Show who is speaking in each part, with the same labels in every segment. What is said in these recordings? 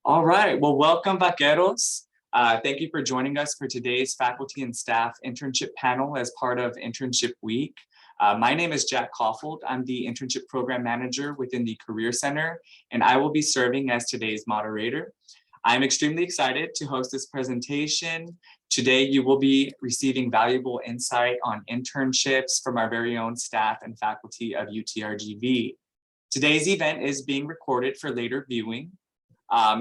Speaker 1: All right, well, welcome, Vaqueros. Thank you for joining us for today's faculty and staff internship panel as part of Internship Week. My name is Jack Caulfield. I'm the internship program manager within the Career Center, and I will be serving as today's moderator. I'm extremely excited to host this presentation. Today, you will be receiving valuable insight on internships from our very own staff and faculty of UTRGV. Today's event is being recorded for later viewing.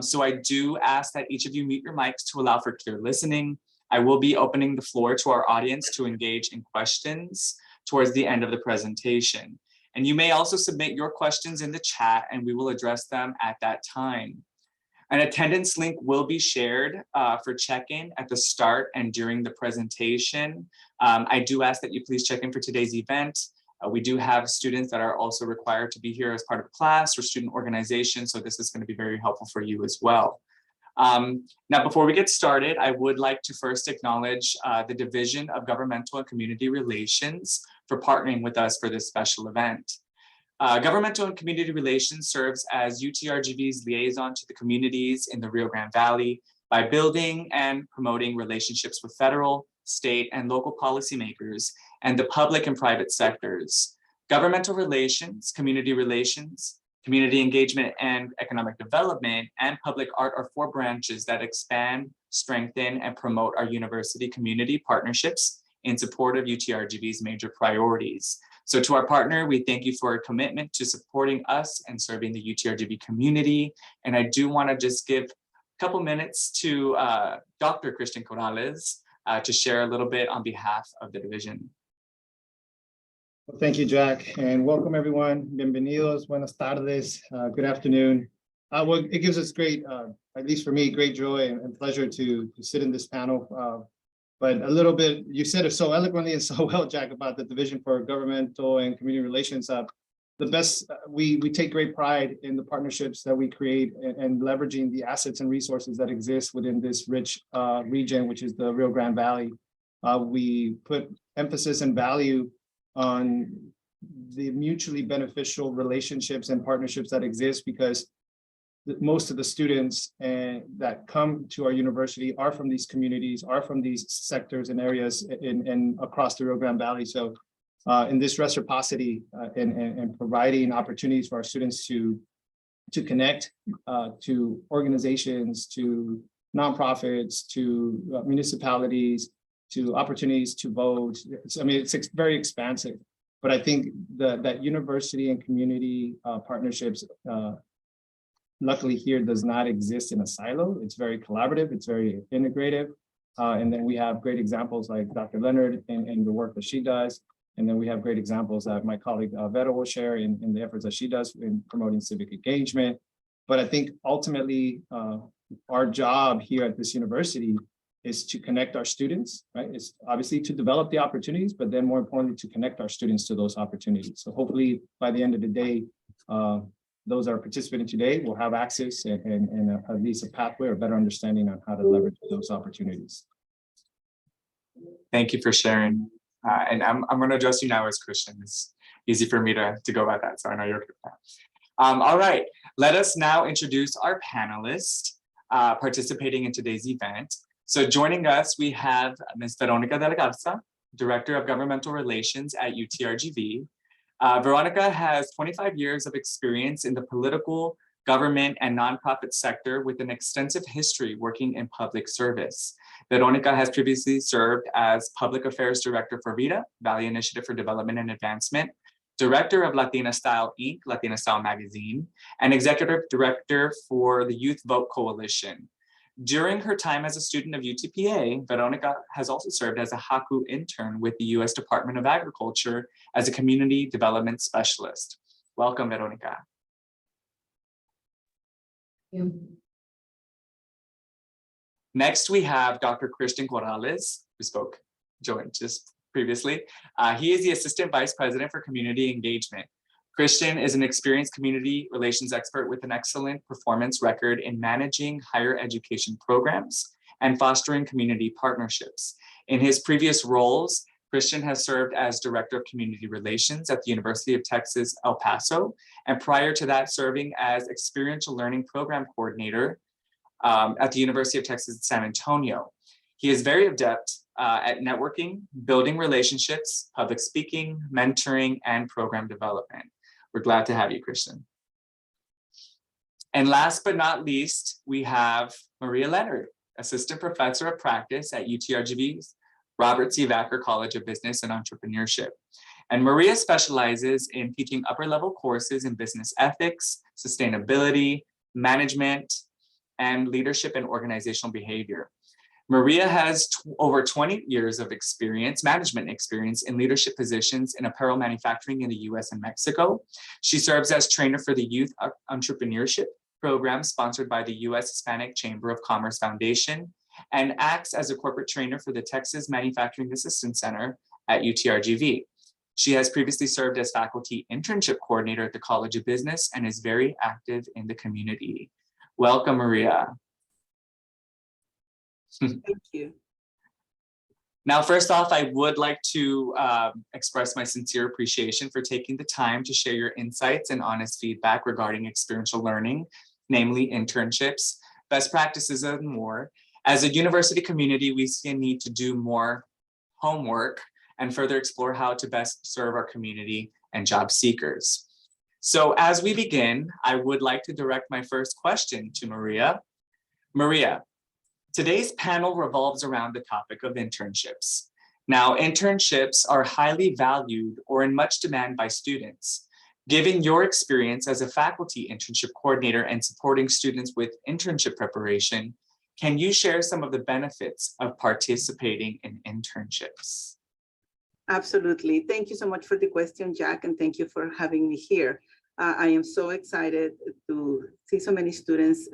Speaker 1: So I do ask that each of you mute your mics to allow for clear listening. I will be opening the floor to our audience to engage in questions towards the end of the presentation. And you may also submit your questions in the chat and we will address them at that time. An attendance link will be shared for check-in at the start and during the presentation. I do ask that you please check in for today's event. We do have students that are also required to be here as part of class or student organization, so this is going to be very helpful for you as well. Now, before we get started, I would like to first acknowledge the Division of Governmental and Community Relations for partnering with us for this special event. Governmental and Community Relations serves as UTRGV's liaison to the communities in the Rio Grande Valley by building and promoting relationships with federal, state, and local policymakers and the public and private sectors. Governmental relations, community engagement, and economic development, and public art are four branches that expand, strengthen, and promote our university community partnerships in support of UTRGV's major priorities. So to our partner, we thank you for your commitment to supporting us and serving the UTRGV community. And I do want to just give a couple minutes to Dr. Christian Corrales to share a little bit on behalf of the division.
Speaker 2: Well, thank you, Jack, and welcome everyone. Bienvenidos, buenas tardes, good afternoon. Well, it gives us great, at least for me, great joy and pleasure to sit in this panel. But a little bit, you said it so eloquently and so well, Jack, about the Division for Governmental and Community Relations. We take great pride in the partnerships that we create and leveraging the assets and resources that exist within this rich region, which is the Rio Grande Valley. We put emphasis and value on the mutually beneficial relationships and partnerships that exist because most of the students that come to our university are from these communities, are from these sectors and areas in across the Rio Grande Valley. So in this reciprocity and providing opportunities for our students to connect to organizations, to nonprofits, to municipalities, to opportunities to vote. I mean, it's very expansive, but I think that university and community partnerships, luckily here, does not exist in a silo. It's very collaborative, it's very integrative. And then we have great examples like Dr. Leonard and the work that she does. And then we have great examples that my colleague Vera will share in the efforts that she does in promoting civic engagement. But I think ultimately our job here at this university is to connect our students, right? It's obviously to develop the opportunities, but then more importantly, to connect our students to those opportunities. So hopefully by the end of the day, those that are participating today will have access and at least a pathway or better understanding on how to leverage those opportunities.
Speaker 1: Thank you for sharing. And I'm going to address you now as Christian. It's easy for me to go about that, so I know you're okay with that. All right, let us now introduce our panelists participating in today's event. So joining us, we have Ms. Veronica de la Garza, Director of Governmental Relations at UTRGV. Veronica has 25 years of experience in the political, government, and nonprofit sector with an extensive history working in public service. Veronica has previously served as Public Affairs Director for VITA, Valley Initiative for Development and Advancement, Director of Latina Style Inc., Latina Style Magazine, and Executive Director for the Youth Vote Coalition. During her time as a student of UTPA, Veronica has also served as a HACU intern with the U.S. Department of Agriculture as a community development specialist. Welcome, Veronica.
Speaker 3: Thank you.
Speaker 1: Next, we have Dr. Christian Corrales, who joined just previously. He is the Assistant Vice President for Community Engagement. Christian is an experienced community relations expert with an excellent performance record in managing higher education programs and fostering community partnerships. In his previous roles, Christian has served as Director of Community Relations at the University of Texas, El Paso, and prior to that, serving as Experiential Learning Program Coordinator at the University of Texas, San Antonio. He is very adept at networking, building relationships, public speaking, mentoring, and program development. We're glad to have you, Christian. And last but not least, we have Maria Leonard, Assistant Professor of Practice at UTRGV's Robert C. Vacker College of Business and Entrepreneurship. And Maria specializes in teaching upper-level courses in business ethics, sustainability, management, and leadership and organizational behavior. Maria has over 20 years of experience, management experience in leadership positions in apparel manufacturing in the US and Mexico. She serves as trainer for the Youth Entrepreneurship program sponsored by the US Hispanic Chamber of Commerce Foundation and acts as a corporate trainer for the Texas Manufacturing Assistance Center at UTRGV. She has previously served as faculty internship coordinator at the College of Business and is very active in the community. Welcome, Maria.
Speaker 3: Thank you.
Speaker 1: Now, first off, I would like to express my sincere appreciation for taking the time to share your insights and honest feedback regarding experiential learning, namely internships, best practices, and more. As a university community, we see a need to do more homework and further explore how to best serve our community and job seekers. So as we begin, I would like to direct my first question to Maria. Maria, today's panel revolves around the topic of internships. Now, internships are highly valued or in much demand by students. Given your experience as a faculty internship coordinator and supporting students with internship preparation, can you share some of the benefits of participating in internships?
Speaker 3: Absolutely. Thank you so much for the question, Jack, and thank you for having me here. I am so excited to see so many students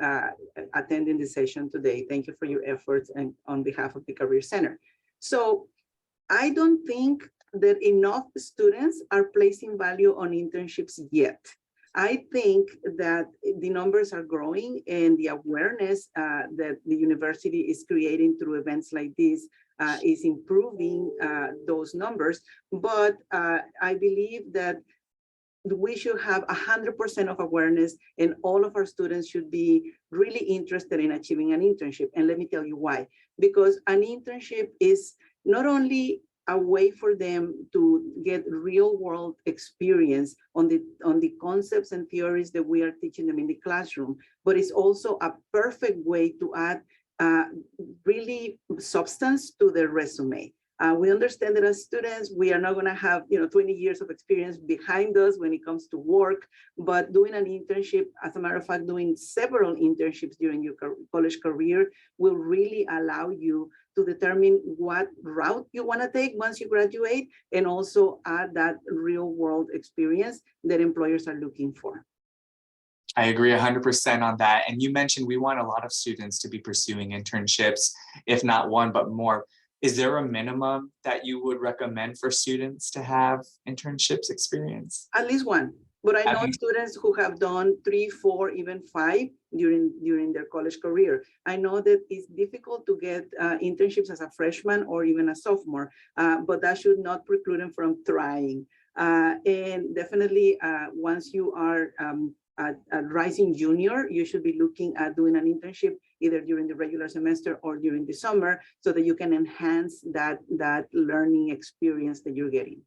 Speaker 3: attending the session today. Thank you for your efforts and on behalf of the Career Center. So I don't think that enough students are placing value on internships yet. I think that the numbers are growing and the awareness that the university is creating through events like this is improving those numbers. But I believe that we should have 100% of awareness and all of our students should be really interested in achieving an internship. And let me tell you why. Because an internship is not only a way for them to get real world experience on the concepts and theories that we are teaching them in the classroom, but it's also a perfect way to add really substance to their resume. We understand that as students, we are not going to have 20 years of experience behind us when it comes to work, but doing an internship, as a matter of fact, doing several internships during your college career will really allow you to determine what route you want to take once you graduate and also add that real world experience that employers are looking for.
Speaker 1: I agree 100% on that. And you mentioned we want a lot of students to be pursuing internships, if not one, but more. Is there a minimum that you would recommend for students to have internships experience?
Speaker 3: At least one. But I know students who have done 3, 4, even 5 during their college career. I know that it's difficult to get internships as a freshman or even a sophomore, but that should not preclude them from trying. And definitely once you are a rising junior, you should be looking at doing an internship either during the regular semester or during the summer so that you can enhance that learning experience that you're getting.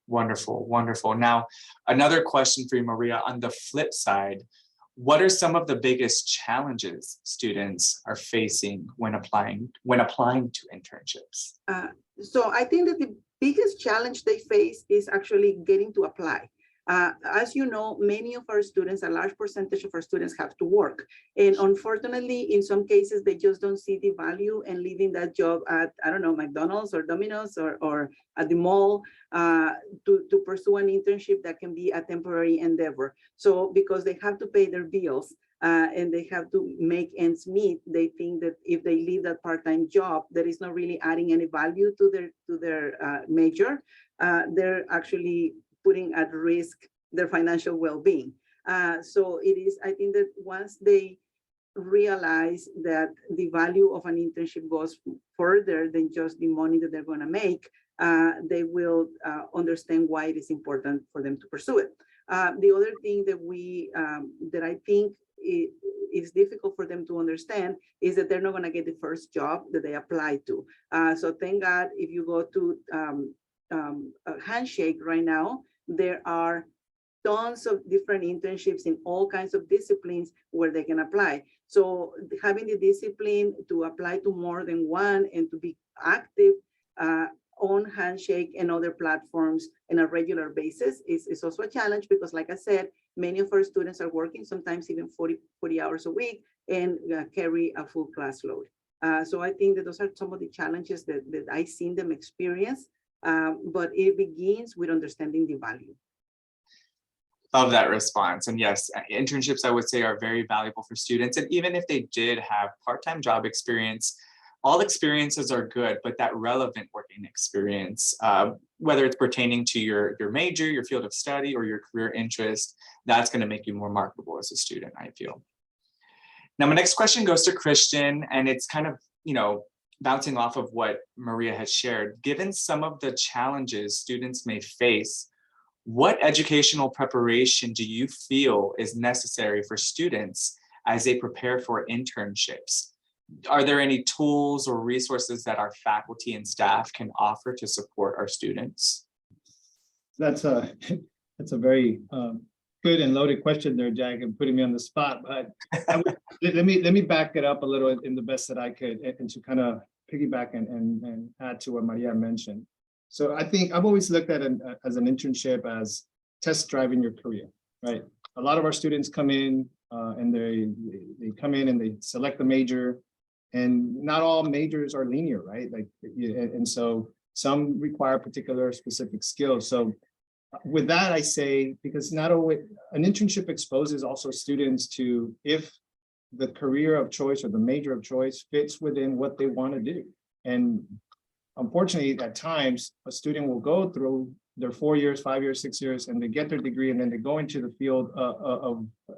Speaker 1: Wonderful, wonderful. Now, another question for you, Maria, on the flip side, what are some of the biggest challenges students are facing when applying to internships?
Speaker 3: So I think that the biggest challenge they face is actually getting to apply. As you know, many of our students, a large percentage of our students have to work. And unfortunately, in some cases, they just don't see the value in leaving that job at, I don't know, McDonald's or Domino's or at the mall to pursue an internship that can be a temporary endeavor. So because they have to pay their bills and they have to make ends meet, they think that if they leave that part-time job that is not really adding any value to their major, they're actually putting at risk their financial well-being. So it is, I think that once they realize that the value of an internship goes further than just the money that they're going to make, they will understand why it is important for them to pursue it. The other thing that that I think is difficult for them to understand is that they're not going to get the first job that they apply to. So thank God, if you go to Handshake right now, there are tons of different internships in all kinds of disciplines where they can apply. So having the discipline to apply to more than one and to be active on Handshake and other platforms on a regular basis is also a challenge, because like I said, many of our students are working sometimes even 40 hours a week and carry a full class load. So I think that those are some of the challenges that I've seen them experience, but it begins with understanding the value.
Speaker 1: Love that response. And yes, internships, I would say, are very valuable for students. And even if they did have part-time job experience, all experiences are good, but that relevant working experience, whether it's pertaining to your major, your field of study, or your career interest, that's going to make you more marketable as a student, I feel. Now, my next question goes to Christian, and it's kind of, bouncing off of what Maria has shared. Given some of the challenges students may face, what educational preparation do you feel is necessary for students as they prepare for internships? Are there any tools or resources that our faculty and staff can offer to support our students?
Speaker 2: That's a very good and loaded question there, Jack, and putting me on the spot. But let me back it up a little in the best that I could, and to kind of piggyback and add to what Maria mentioned. So I think I've always looked at it as an internship as test driving your career, right? A lot of our students come in and they come in and they select the major, and not all majors are linear, right? And so some require particular specific skills. So with that, I say, because not only an internship exposes also students to if the career of choice or the major of choice fits within what they want to do. And unfortunately, at times, a student will go through their 4 years, 5 years, 6 years, and they get their degree, and then they go into the field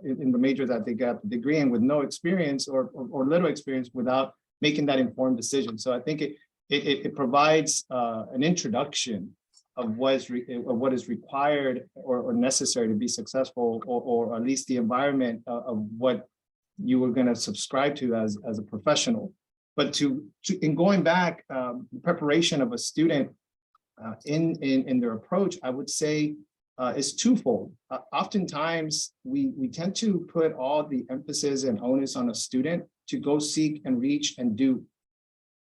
Speaker 2: in the major that they got the degree in with no experience or little experience, without making that informed decision. So I think it provides an introduction of what is required or necessary to be successful, or at least the environment of what you were going to subscribe to as a professional. But in going back, the preparation of a student in their approach, I would say is twofold. Oftentimes, we tend to put all the emphasis and onus on a student to go seek and reach and do.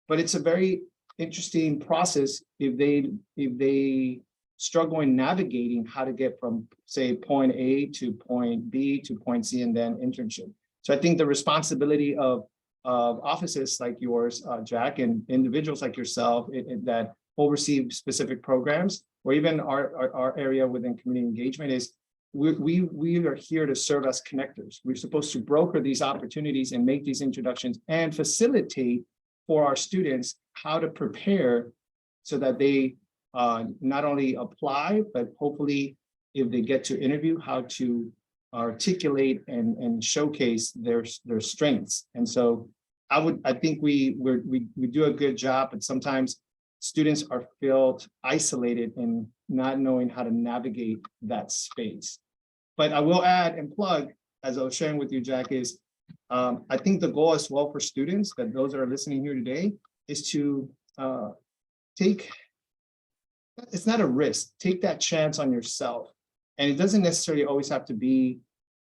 Speaker 2: But it's a very interesting process if they struggle in navigating how to get from, say, point A to point B to point C, and then internship. So I think the responsibility of offices like yours, Jack, and individuals like yourself that oversee specific programs, or even our area within community engagement, is we are here to serve as connectors. We're supposed to broker these opportunities and make these introductions and facilitate for our students how to prepare so that they not only apply, but hopefully if they get to interview, how to articulate and showcase their strengths. And so I think we do a good job, but sometimes students are felt isolated in not knowing how to navigate that space. But I will add and plug, as I was sharing with you, Jack, is I think the goal as well for students, that those that are listening here today, is to take, it's not a risk, take that chance on yourself. And it doesn't necessarily always have to be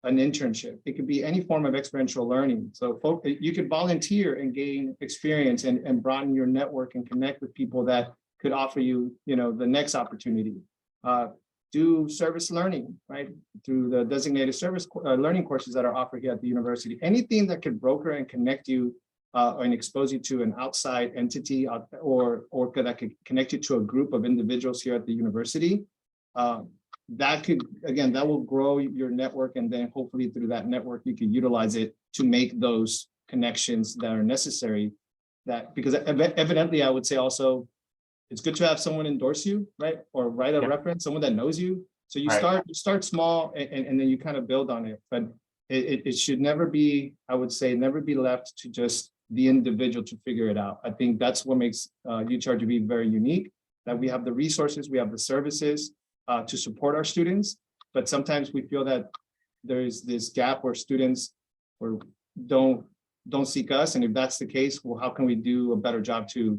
Speaker 2: an internship. It could be any form of experiential learning. So you could volunteer and gain experience and broaden your network and connect with people that could offer you, the next opportunity. Do service learning, right? Through the designated service learning courses that are offered here at the university. Anything that could broker and connect you and expose you to an outside entity or that could connect you to a group of individuals here at the university. That will grow your network, and then hopefully through that network you can utilize it to make those connections that are necessary. Because evidently, I would say also, it's good to have someone endorse you, right? Or write a reference, someone that knows you. So you start small and then you kind of build on it. But it should never be, I would say, never be left to just the individual to figure it out. I think that's what makes UTRGV very unique. that we have the resources, we have the services to support our students. But sometimes we feel that there's this gap where students don't seek us. And if that's the case, well, how can we do a better job to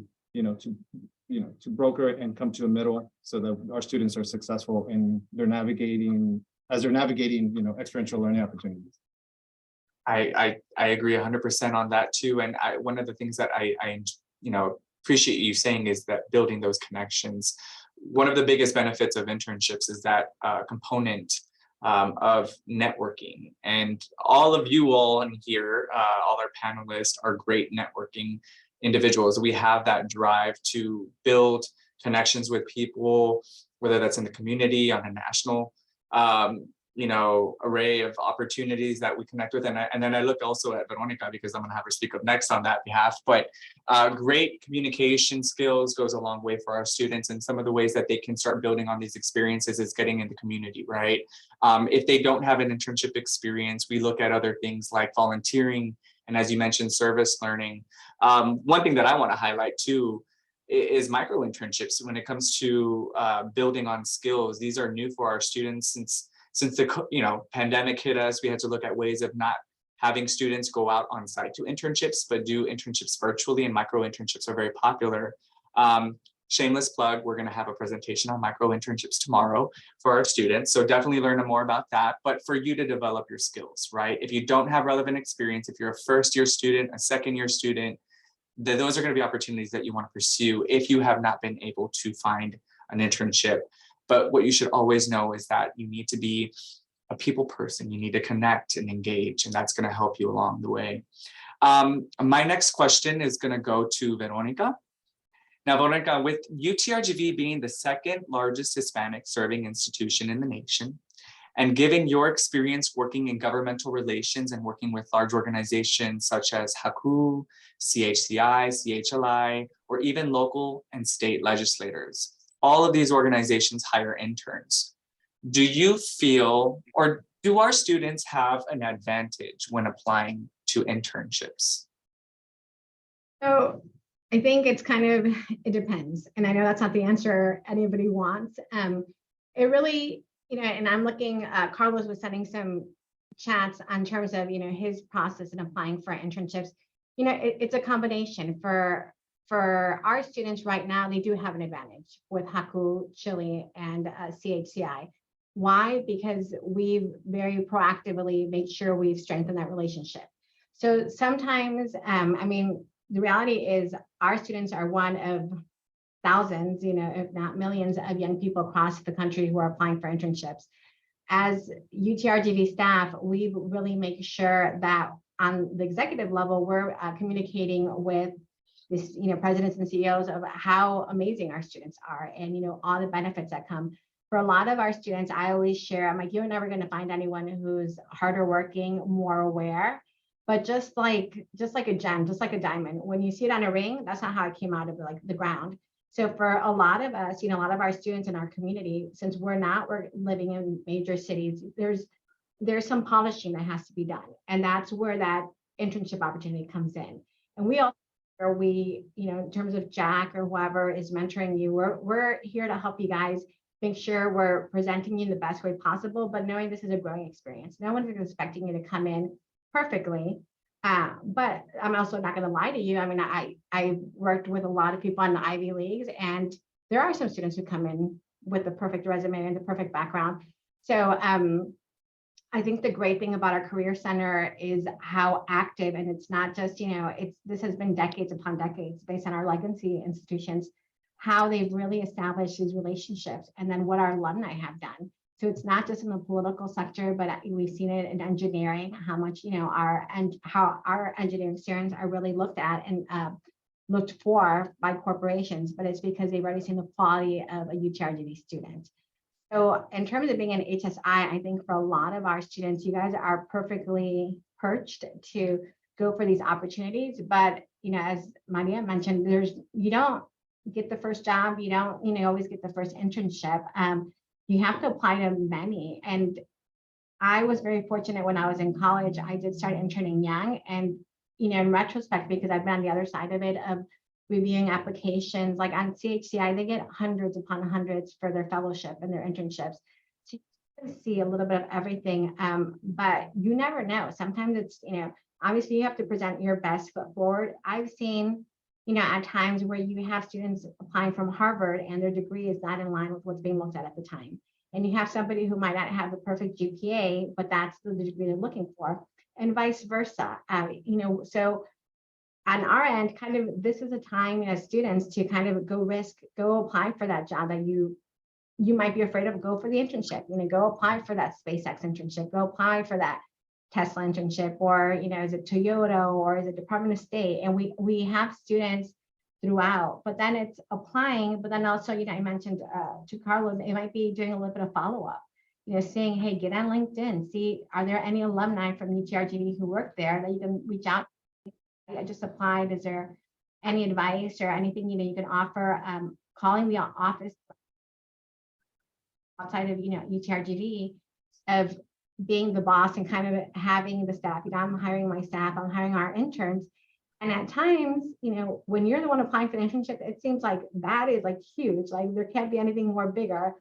Speaker 2: broker it and come to a middle so that our students are successful in navigating experiential learning opportunities.
Speaker 1: I agree 100% on that too. And one of the things that I appreciate you saying is that building those connections. One of the biggest benefits of internships is that component of networking. And all of you all in here, all our panelists are great networking individuals. We have that drive to build connections with people, whether that's in the community, on a national array of opportunities that we connect with. And then I look also at Veronica because I'm going to have her speak up next on that behalf. But great communication skills goes a long way for our students. And some of the ways that they can start building on these experiences is getting in the community, right? If they don't have an internship experience, we look at other things like volunteering. And as you mentioned, service learning. One thing that I want to highlight too is micro internships when it comes to building on skills. These are new for our students since the pandemic hit us. We had to look at ways of not having students go out on site to internships, but do internships virtually, and micro internships are very popular. Shameless plug, we're going to have a presentation on micro internships tomorrow for our students. So definitely learn more about that, but for you to develop your skills, right? If you don't have relevant experience, if you're a first-year student, a second-year student, then those are going to be opportunities that you want to pursue if you have not been able to find an internship. But what you should always know is that you need to be a people person. You need to connect and engage, and that's going to help you along the way. My next question is going to go to Veronica. Now, Veronica, with UTRGV being the second largest Hispanic serving institution in the nation, and given your experience working in governmental relations and working with large organizations such as HACU, CHCI, CHLI, or even local and state legislators, all of these organizations hire interns. Do you feel, or do our students have an advantage when applying to internships?
Speaker 4: So I think it depends. And I know that's not the answer anybody wants. It really, and I'm looking, Carlos was sending some chats on terms of, his process in applying for internships. It's a combination for our students right now. They do have an advantage with HACU, Chile, and CHCI. Why? Because we've very proactively made sure we've strengthened that relationship. So sometimes, the reality is our students are one of thousands, if not millions of young people across the country who are applying for internships. As UTRGV staff, we really make sure that on the executive level, we're communicating with this, presidents and CEOs of how amazing our students are and, all the benefits that come. For a lot of our students, I always share, I'm like, you're never going to find anyone who's harder working, more aware. But just like a gem, just like a diamond, when you see it on a ring, that's not how it came out of the ground. So for a lot of us, a lot of our students in our community, since we're living in major cities, there's some polishing that has to be done. And that's where that internship opportunity comes in. And we also, in terms of Jack or whoever is mentoring you, we're here to help you guys make sure we're presenting you in the best way possible, but knowing this is a growing experience. No one's expecting you to come in perfectly, but I'm also not going to lie to you. I worked with a lot of people in the Ivy Leagues, and there are some students who come in with the perfect resume and the perfect background. So I think the great thing about our Career Center is how active, and it's not just, this has been decades upon decades based on our legacy institutions, how they've really established these relationships, and then what our alumni have done. So it's not just in the political sector, but we've seen it in engineering, how much, how our engineering students are really looked at and looked for by corporations, but it's because they've already seen the quality of a UTRGV student. So in terms of being an HSI, I think for a lot of our students, you guys are perfectly perched to go for these opportunities. But, as Maria mentioned, you don't get the first job, you don't, always get the first internship. You have to apply to many. And I was very fortunate when I was in college, I did start interning young. And, in retrospect, because I've been on the other side of it, of reviewing applications. Like on CHCI, they get hundreds upon hundreds for their fellowship and their internships. So you can see a little bit of everything, but you never know. Sometimes it's, obviously you have to present your best foot forward. I've seen, at times where you have students applying from Harvard and their degree is not in line with what's being looked at the time. And you have somebody who might not have the perfect GPA, but that's the degree they're looking for, and vice versa. So on our end, kind of, this is a time as students to kind of go apply for that job that you might be afraid of. Go for the internship, go apply for that SpaceX internship, go apply for that Tesla internship, or, is it Toyota, or is it Department of State? And we have students throughout, but then it's applying, but then also, I mentioned to Carlos, it might be doing a little bit of follow-up, saying, hey, get on LinkedIn, see, are there any alumni from UTRGV who work there that you can reach out? I just applied. Is there any advice or anything, you can offer? Calling the office outside of, UTRGV, of being the boss and kind of having the staff, I'm hiring my staff, I'm hiring our interns. And at times, when you're the one applying for the internship, it seems like that is like huge. Like there can't be anything more bigger.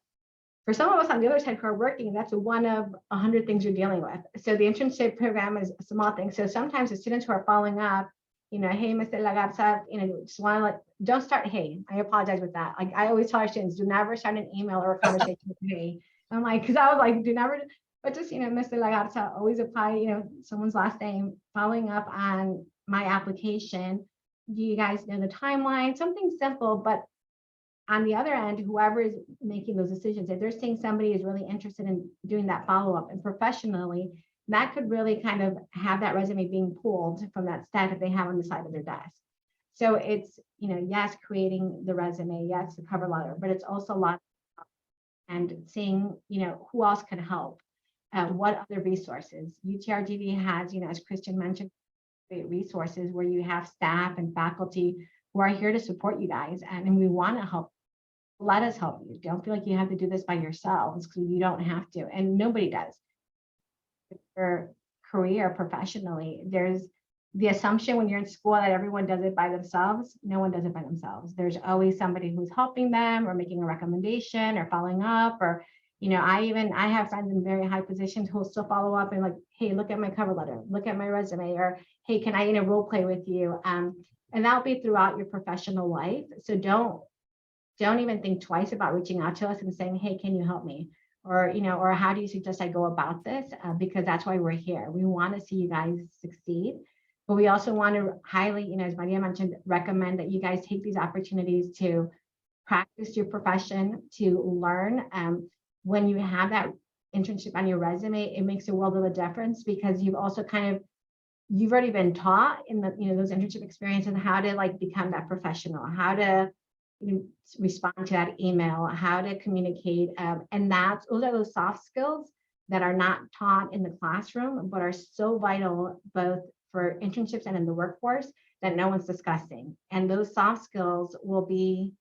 Speaker 4: For some of us on the other side who are working, that's one of 100 things you're dealing with. So the internship program is a small thing. So sometimes the students who are following up, hey, Mr. Lagarza, just want to don't start, hey, I apologize with that. Like I always tell our students, do never start an email or a conversation with hey. I'm like, because I was like, do never, but just, Mr. Lagarza, always apply, someone's last name, following up on my application. Do you guys know the timeline? Something simple, but on the other end, whoever is making those decisions, if they're saying somebody is really interested in doing that follow-up and professionally, that could really kind of have that resume being pulled from that stack that they have on the side of their desk. So it's, yes, creating the resume, yes, the cover letter, but it's also a lot and seeing, who else can help, what other resources. UTRGV has, as Christian mentioned, great resources where you have staff and faculty who are here to support you guys, and we want to help. Let us help you. Don't feel like you have to do this by yourselves, because you don't have to, and nobody does. Your career professionally, there's the assumption when you're in school that everyone does it by themselves. No one does it by themselves. There's always somebody who's helping them or making a recommendation or following up, or I have friends in very high positions who will still follow up and like, hey, look at my cover letter, look at my resume, or hey, can I role play with you? And that'll be throughout your professional life. So don't even think twice about reaching out to us and saying, hey, can you help me? Or, or how do you suggest I go about this? Because that's why we're here. We want to see you guys succeed, but we also want to highly, as Maria mentioned, recommend that you guys take these opportunities to practice your profession, to learn. When you have that internship on your resume, it makes a world of a difference, because you've also you've already been taught in the, those internship experiences how to like become that professional, how to respond to that email, how to communicate, and those are those soft skills that are not taught in the classroom, but are so vital both for internships and in the workforce that no one's discussing. And those soft skills will be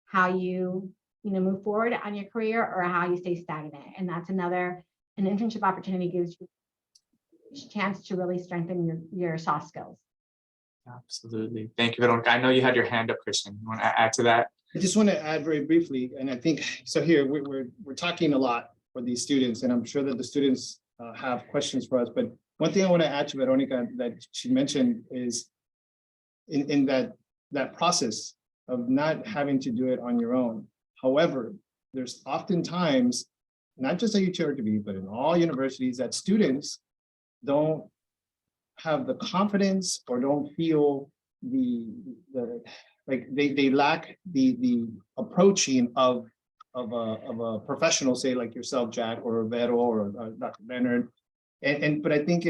Speaker 4: how you move forward on your career or how you stay stagnant. And that's an internship opportunity gives you a chance to really strengthen your soft skills.
Speaker 1: Absolutely. Thank you, Veronica. I know you had your hand up, Christian. You want to add to that?
Speaker 2: I just want to add very briefly, and I think, so here we're talking a lot for these students, and I'm sure that the students have questions for us, but one thing I want to add to Veronica that she mentioned is in that process of not having to do it on your own. However, there's oftentimes, not just at UTRGV, but in all universities, that students don't have the confidence or don't feel like they lack the approaching of a professional, say like yourself, Jack, or Vero, or Dr. Leonard. But I think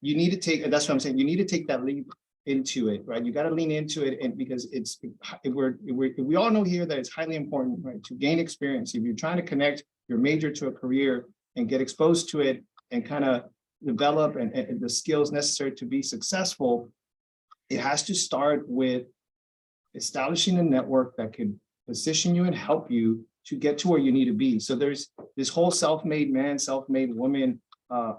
Speaker 2: you need to take, that's what I'm saying, you need to take that leap into it, right? You got to lean into it, and because we all know here that it's highly important, right, to gain experience. If you're trying to connect your major to a career and get exposed to it and kind of develop and the skills necessary to be successful, it has to start with establishing a network that could position you and help you to get to where you need to be. So there's this whole self-made man, self-made woman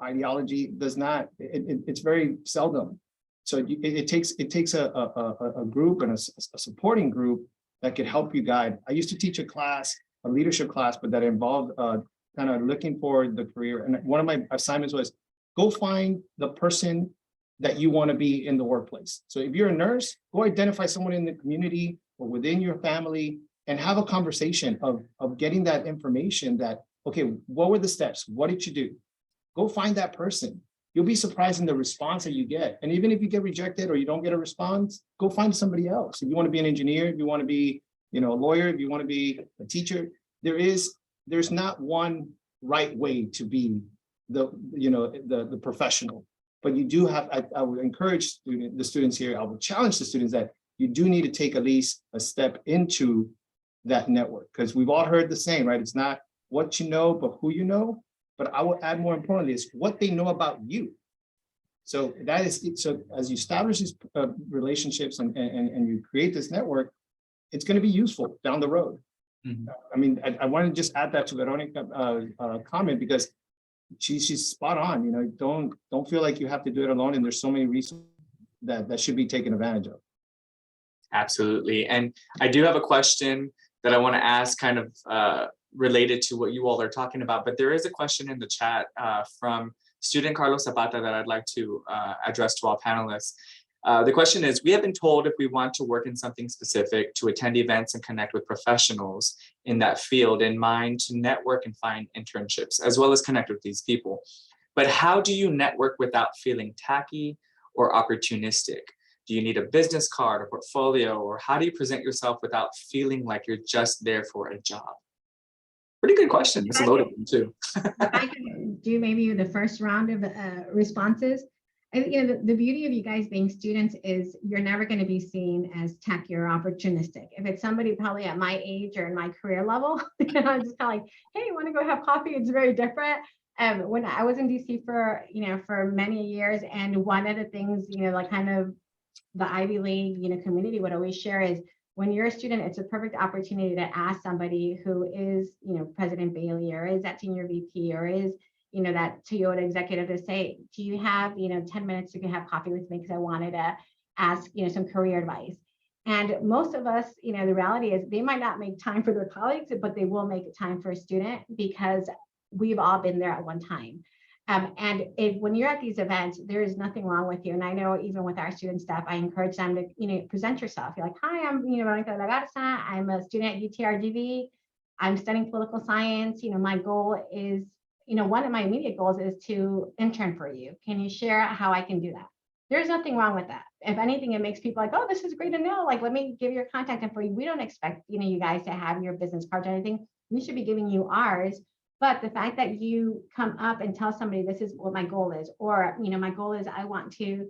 Speaker 2: ideology it's very seldom. So it takes a group and a supporting group that could help you guide. I used to teach a leadership class, but that involved kind of looking for the career. And one of my assignments was go find the person that you want to be in the workplace. So if you're a nurse, go identify someone in the community or within your family and have a conversation of getting that information that, okay, what were the steps? What did you do? Go find that person. You'll be surprised in the response that you get. And even if you get rejected or you don't get a response, go find somebody else. If you want to be an engineer, if you want to be, a lawyer, if you want to be a teacher, there's not one right way to be the professional. But you do have, I would encourage the students here, I would challenge the students that you do need to take at least a step into that network, because we've all heard the same, right? It's not what you know, but who you know. But I will add more importantly is what they know about you. So that is, so as you establish these relationships and you create this network, it's going to be useful down the road. Mm-hmm. I mean, I want to just add that to Veronica's comment, because she's spot on. Don't feel like you have to do it alone, and there's so many resources that should be taken advantage of.
Speaker 1: Absolutely. And I do have a question that I want to ask, kind of related to what you all are talking about, but there is a question in the chat from student Carlos Zapata that I'd like to address to all panelists. The question is, we have been told if we want to work in something specific, to attend events and connect with professionals in that field in mind, to network and find internships, as well as connect with these people. But how do you network without feeling tacky or opportunistic? Do you need a business card or portfolio, or how do you present yourself without feeling like you're just there for a job? Pretty good question. It's a loaded one too.
Speaker 4: I can do maybe the first round of responses. And the beauty of you guys being students is you're never going to be seen as tacky or opportunistic. If it's somebody probably at my age or in my career level, I'm just kind of like, hey, you want to go have coffee? It's very different. When I was in DC for many years, and one of the things, like kind of the Ivy League, community would always share is, when you're a student, it's a perfect opportunity to ask somebody who is, President Bailey, or is that senior VP, or is, that Toyota executive, to say, do you have, 10 minutes to have coffee with me? Because I wanted to ask, some career advice. And most of us, the reality is they might not make time for their colleagues, but they will make time for a student, because we've all been there at one time. And when you're at these events, there is nothing wrong with you. And I know even with our student staff, I encourage them to, present yourself. You're like, hi, I'm, Veronica Lagarza. I'm a student at UTRGV. I'm studying political science. My goal is, one of my immediate goals is to intern for you. Can you share how I can do that? There's nothing wrong with that. If anything, it makes people like, oh, this is great to know. Like, let me give your contact info. We don't expect, you guys to have your business cards or anything. We should be giving you ours. But the fact that you come up and tell somebody this is what my goal is, or, my goal is I want to,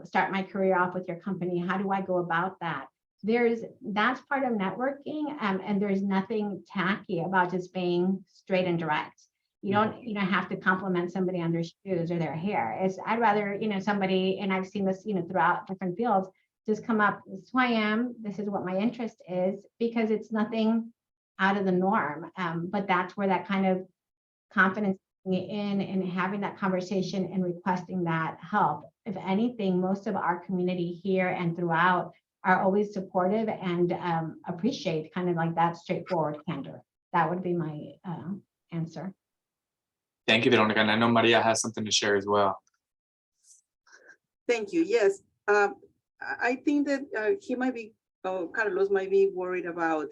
Speaker 4: start my career off with your company. How do I go about that? That's part of networking. And there's nothing tacky about just being straight and direct. You don't have to compliment somebody on their shoes or their hair. I'd rather, somebody, and I've seen this, throughout different fields, just come up, this is who I am, this is what my interest is, because it's nothing out of the norm. But that's where that kind of confidence in and having that conversation and requesting that help. If anything, most of our community here and throughout are always supportive and appreciate kind of like that straightforward candor. That would be my answer.
Speaker 1: Thank you, Veronica. And I know Maria has something to share as well.
Speaker 3: Thank you. Yes, I think that he might be, Carlos might be worried about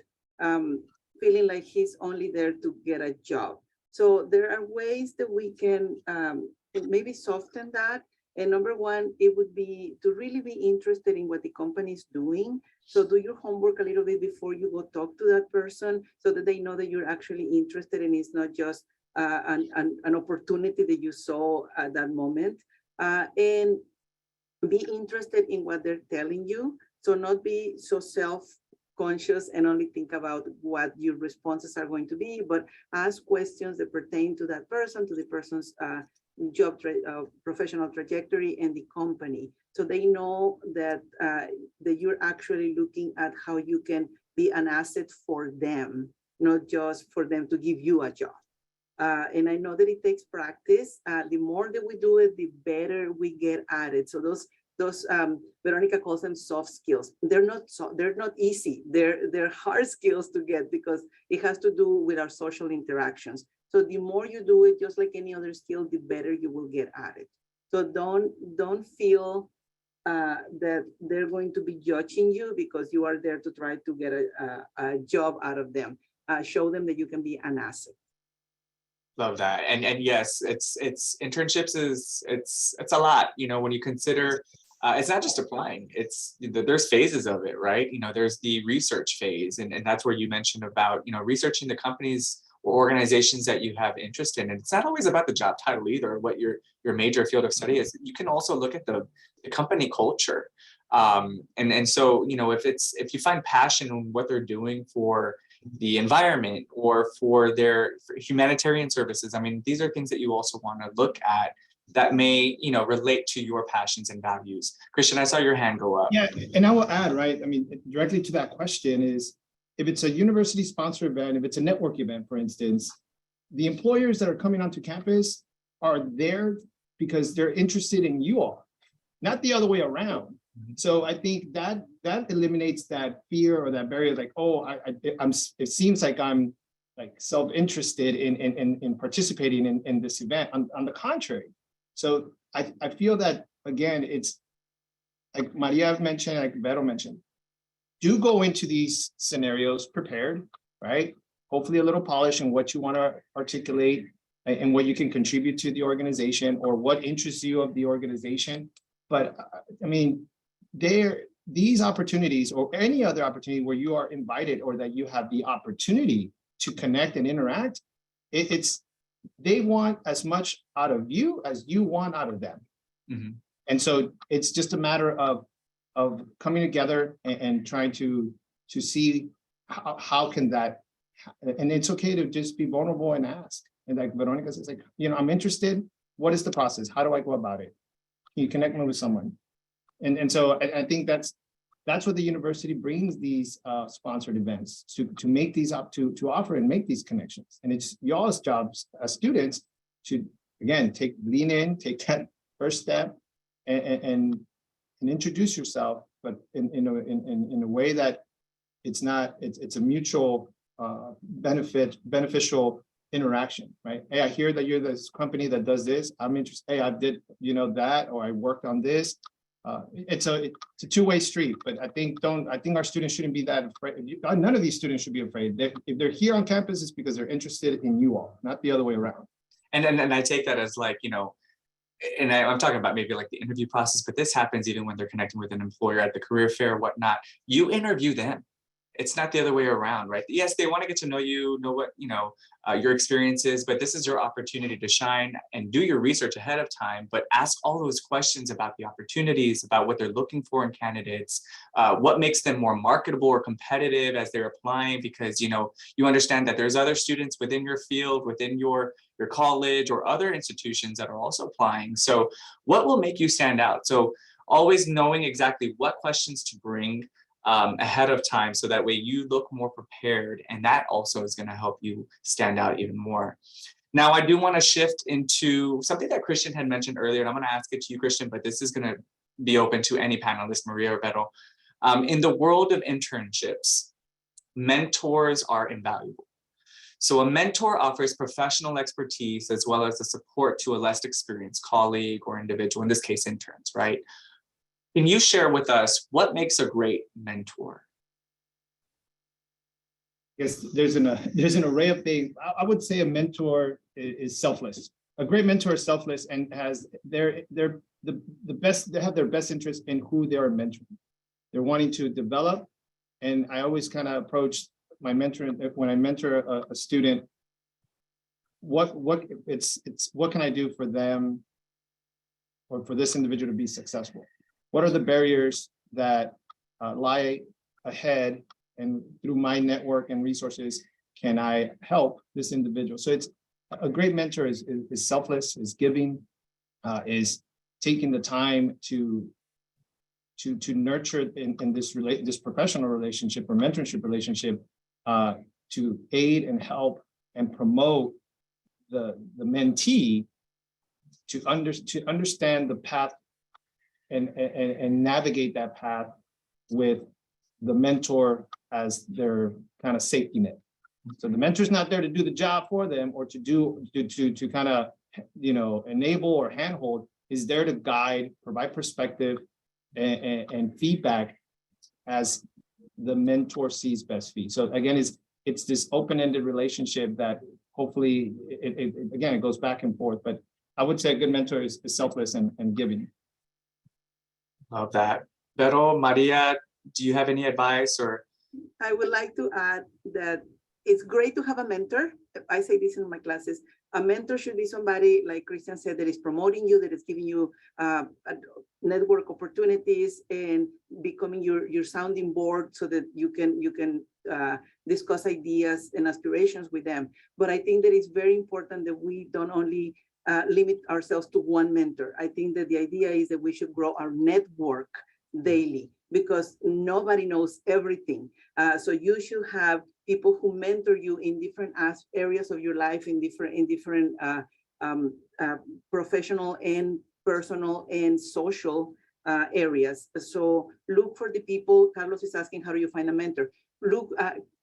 Speaker 3: feeling like he's only there to get a job. So there are ways that we can maybe soften that. And number one, it would be to really be interested in what the company is doing. So do your homework a little bit before you go talk to that person, so that they know that you're actually interested and it's not just an opportunity that you saw at that moment. And be interested in what they're telling you. So not be so self-conscious and only think about what your responses are going to be, but ask questions that pertain to that person, to the person's job, professional trajectory, and the company. So they know that, that you're actually looking at how you can be an asset for them, not just for them to give you a job. And I know that it takes practice. The more that we do it, the better we get at it. So those those Veronica calls them soft skills. They're not easy. They're hard skills to get because it has to do with our social interactions. So the more you do it, just like any other skill, the better you will get at it. So don't feel that they're going to be judging you because you are there to try to get a job out of them. Show them that you can be an asset.
Speaker 1: Love that. And yes, it's internships it's a lot, you know, when you consider it's not just applying, there's phases of it, right? You know, there's the research phase, and that's where you mentioned about, you know, researching the companies or organizations that you have interest in. And it's not always about the job title either, what your major field of study is. You can also look at the company culture. And so, you know, if you find passion in what they're doing for the environment or for their humanitarian services, I mean, these are things that you also want to look at that may, you know, relate to your passions and values. Christian, I saw your hand go up.
Speaker 2: Yeah, and I will add, right, I mean, directly to that question is, if it's a university sponsored event, if it's a network event, for instance, the employers that are coming onto campus are there because they're interested in you all, not the other way around. So I think that eliminates that fear or that barrier, like, oh, it seems like I'm like self-interested in participating in this event. On the contrary. So I feel that, again, it's like Maria mentioned, like Vero mentioned, do go into these scenarios prepared, right? Hopefully a little polish in what you want to articulate and what you can contribute to the organization or what interests you of the organization. But I mean, these opportunities or any other opportunity where you are invited or that you have the opportunity to connect and interact, they want as much out of you as you want out of them. Mm-hmm. And so it's just a matter of coming together and trying to see how can that, and it's okay to just be vulnerable and ask. And like Veronica says, like, you know, I'm interested. What is the process? How do I go about it? Can you connect me with someone? And so I think that's what the university brings these sponsored events to make these up, to offer and make these connections. And it's y'all's jobs as students to, again, lean in, take that first step and introduce yourself, but in a way that it's a mutual beneficial interaction, right? Hey, I hear that you're this company that does this. I'm interested. Hey, I did, you know, that, or I worked on this. It's a two-way street, but I think our students shouldn't be that afraid. None of these students should be afraid. If they're here on campus, it's because they're interested in you all, not the other way around. And
Speaker 1: I take that as like, you know, and I'm talking about maybe like the interview process, but this happens even when they're connecting with an employer at the career fair or whatnot. You interview them. It's not the other way around, right? Yes, they want to get to know you, know what, you know, your experiences, but this is your opportunity to shine and do your research ahead of time, but ask all those questions about the opportunities, about what they're looking for in candidates, what makes them more marketable or competitive as they're applying, because, you know, you understand that there's other students within your field, within your college or other institutions that are also applying. So what will make you stand out? So always knowing exactly what questions to bring ahead of time, so that way you look more prepared, and that also is going to help you stand out even more. Now, I do want to shift into something that Christian had mentioned earlier, and I'm going to ask it to you, Christian, but this is going to be open to any panelist, Maria or Vero. In the world of internships, mentors are invaluable. So a mentor offers professional expertise as well as the support to a less experienced colleague or individual, in this case, interns, right? Can you share with us what makes a great mentor?
Speaker 2: Yes, there's an array of things. I would say a mentor is selfless. A great mentor is selfless and has the best. They have their best interest in who they are mentoring. They're wanting to develop, and I always kind of approach my mentoring when I mentor a student. What can I do for them or for this individual to be successful? What are the barriers that lie ahead, and through my network and resources, can I help this individual? So it's a great mentor is selfless, is giving, is taking the time to nurture in this professional relationship or mentorship relationship, to aid and help and promote the mentee to understand the path and navigate that path with the mentor as their kind of safety net. So the mentor's not there to do the job for them or to kind of, enable or handhold, is there to guide, provide perspective and feedback as the mentor sees best fit. So again, it's this open-ended relationship that hopefully it goes back and forth, but I would say a good mentor is selfless and giving.
Speaker 1: Love that. Vero, Maria, do you have any advice or?
Speaker 3: I would like to add that it's great to have a mentor. I say this in my classes. A mentor should be somebody, like Christian said, that is promoting you, that is giving you network opportunities and becoming your sounding board so that you can discuss ideas and aspirations with them. But I think that it's very important that we don't only limit ourselves to one mentor. I think that the idea is that we should grow our network daily because nobody knows everything. So you should have people who mentor you in different areas of your life, in different professional and personal and social areas. So look for the people. Carlos is asking, how do you find a mentor? Look,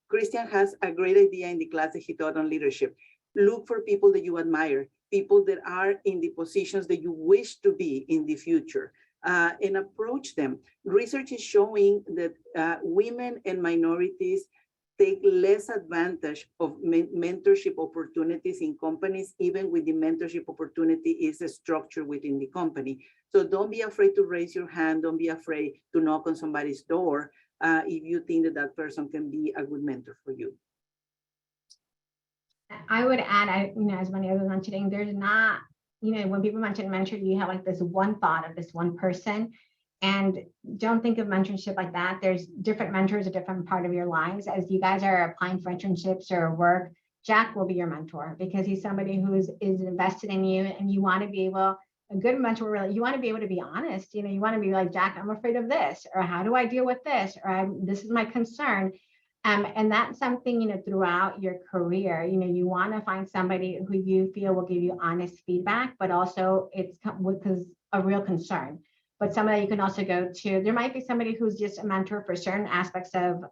Speaker 3: Christian has a great idea in the class that he taught on leadership. Look for people that you admire, people that are in the positions that you wish to be in the future. And approach them. Research is showing that women and minorities take less advantage of mentorship opportunities in companies, even with the mentorship opportunity is a structure within the company. So don't be afraid to raise your hand. Don't be afraid to knock on somebody's door if you think that that person can be a good mentor for you.
Speaker 4: I would add, as many others mentioning, there's not, when people mention mentor, you have like this one thought of this one person. And don't think of mentorship like that. There's different mentors at different part of your lives. As you guys are applying for internships or work, Jack will be your mentor because he's somebody who is invested in you, and you want to be able, a good mentor, really, you want to be able to be honest. You want to be like, Jack, I'm afraid of this, or how do I deal with this, or this is my concern. And that's something, throughout your career, you want to find somebody who you feel will give you honest feedback, but also it's because a real concern. But somebody you can also go to, there might be somebody who's just a mentor for certain aspects of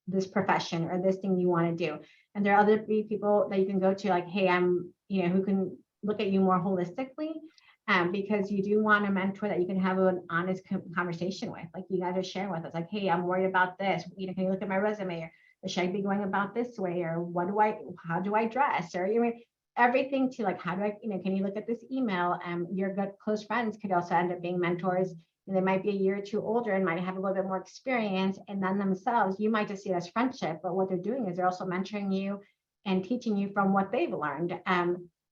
Speaker 4: this profession or this thing you want to do. And there are other people that you can go to, like, hey, I'm, who can look at you more holistically, because you do want a mentor that you can have an honest conversation with. Like you guys are sharing with us, like, hey, I'm worried about this. Can you look at my resume? Or should I be going about this way? Or how do I dress? Or everything to like, how do I, can you look at this email? Your good close friends could also end up being mentors. And they might be a year or two older and might have a little bit more experience. And then themselves, you might just see it as friendship, but what they're doing is they're also mentoring you and teaching you from what they've learned.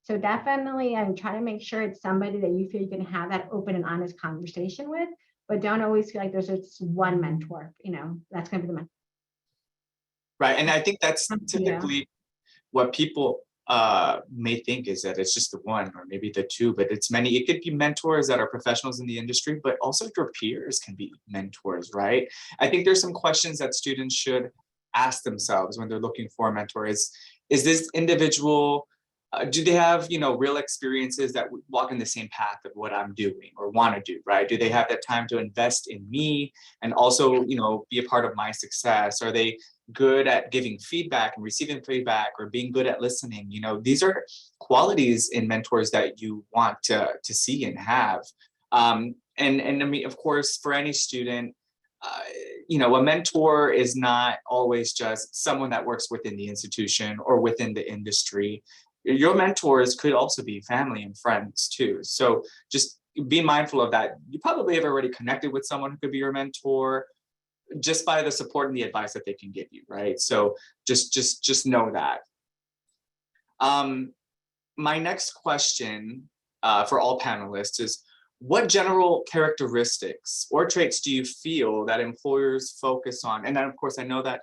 Speaker 4: So definitely, I'm trying to make sure it's somebody that you feel you can have that open and honest conversation with, but don't always feel like there's just one mentor, that's going to be the mentor.
Speaker 1: Right. And I think that's typically what people may think is that it's just the one or maybe the two, but it's many. It could be mentors that are professionals in the industry, but also your peers can be mentors, right? I think there's some questions that students should ask themselves when they're looking for a mentor. Is this individual, do they have, real experiences that walk in the same path of what I'm doing or want to do, right? Do they have that time to invest in me and also, be a part of my success? Are they good at giving feedback and receiving feedback or being good at listening? These are qualities in mentors that you want to see and have. And I mean, of course, for any student, a mentor is not always just someone that works within the institution or within the industry. Your mentors could also be family and friends too. So just be mindful of that. You probably have already connected with someone who could be your mentor just by the support and the advice that they can give you, right? So just know that. My next question for all panelists is, what general characteristics or traits do you feel that employers focus on? And then, of course, I know that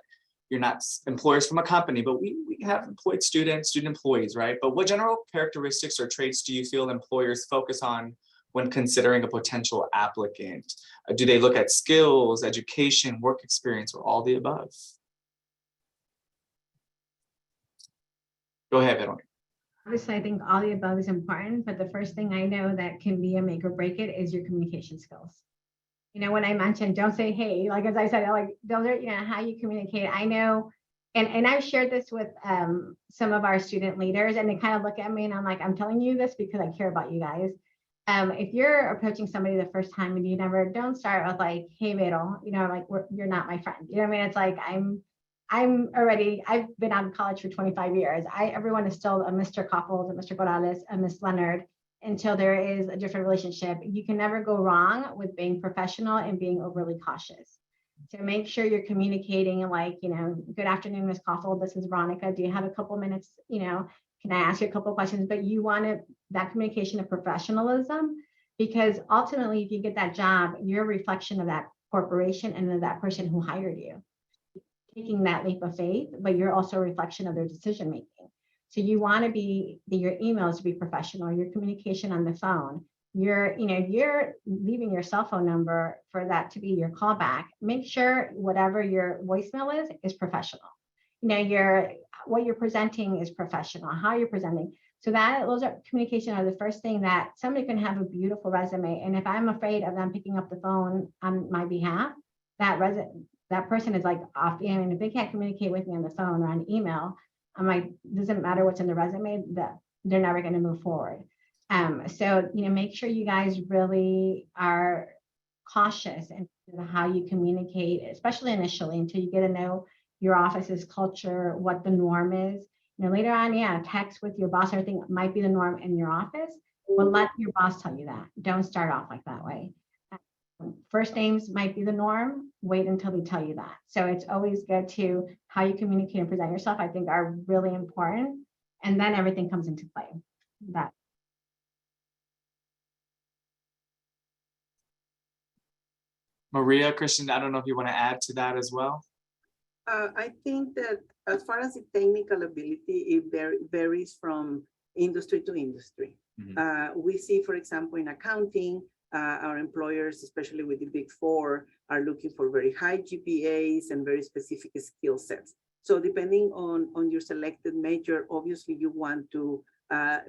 Speaker 1: you're not employers from a company, but we have employed student employees, right? But what general characteristics or traits do you feel employers focus on when considering a potential applicant? Do they look at skills, education, work experience, or all the above? Go ahead, Veronica.
Speaker 4: Obviously, I think all the above is important, but the first thing I know that can be a make or break it is your communication skills. when I mentioned, don't say, hey, like, as I said, like, those are, how you communicate. I know, and I've shared this with some of our student leaders, and they kind of look at me and I'm like, I'm telling you this because I care about you guys. If you're approaching somebody the first time and don't start with like, hey, Vero, like, you're not my friend. You know what I mean? It's like, I've been out of college for 25 years. Everyone is still a Mr. Couples, a Mr. Corrales, a Miss Leonard, until there is a different relationship. You can never go wrong with being professional and being overly cautious. So make sure you're communicating like, good afternoon, Miss Coffel, this is Veronica. Do you have a couple minutes? Can I ask you a couple of questions? But you want that communication of professionalism, because ultimately, if you get that job, you're a reflection of that corporation and of that person who hired you. Taking that leap of faith, but you're also a reflection of their decision making. So you want to be your emails to be professional, your communication on the phone, you're leaving your cell phone number for that to be your callback. Make sure whatever your voicemail is professional. What you're presenting is professional, how you're presenting. So those are communication are the first thing that somebody can have a beautiful resume. And if I'm afraid of them picking up the phone on my behalf, that person is like off. And if they can't communicate with me on the phone or on email, I'm like, doesn't matter what's in the resume, that they're never going to move forward. So, make sure you guys really are cautious in how you communicate, especially initially, until you get to know your office's culture, what the norm is. Later on, text with your boss, everything might be the norm in your office, but let your boss tell you that. Don't start off like that way. First names might be the norm. Wait until they tell you that. So it's always good to how you communicate and present yourself, I think, are really important. And then everything comes into play.
Speaker 1: Maria, Christian, I don't know if you want to add to that as well.
Speaker 3: I think that as far as the technical ability, it varies from industry to industry. We see, for example, in accounting, our employers, especially with the Big Four, are looking for very high GPAs and very specific skill sets. So depending on your selected major, obviously you want to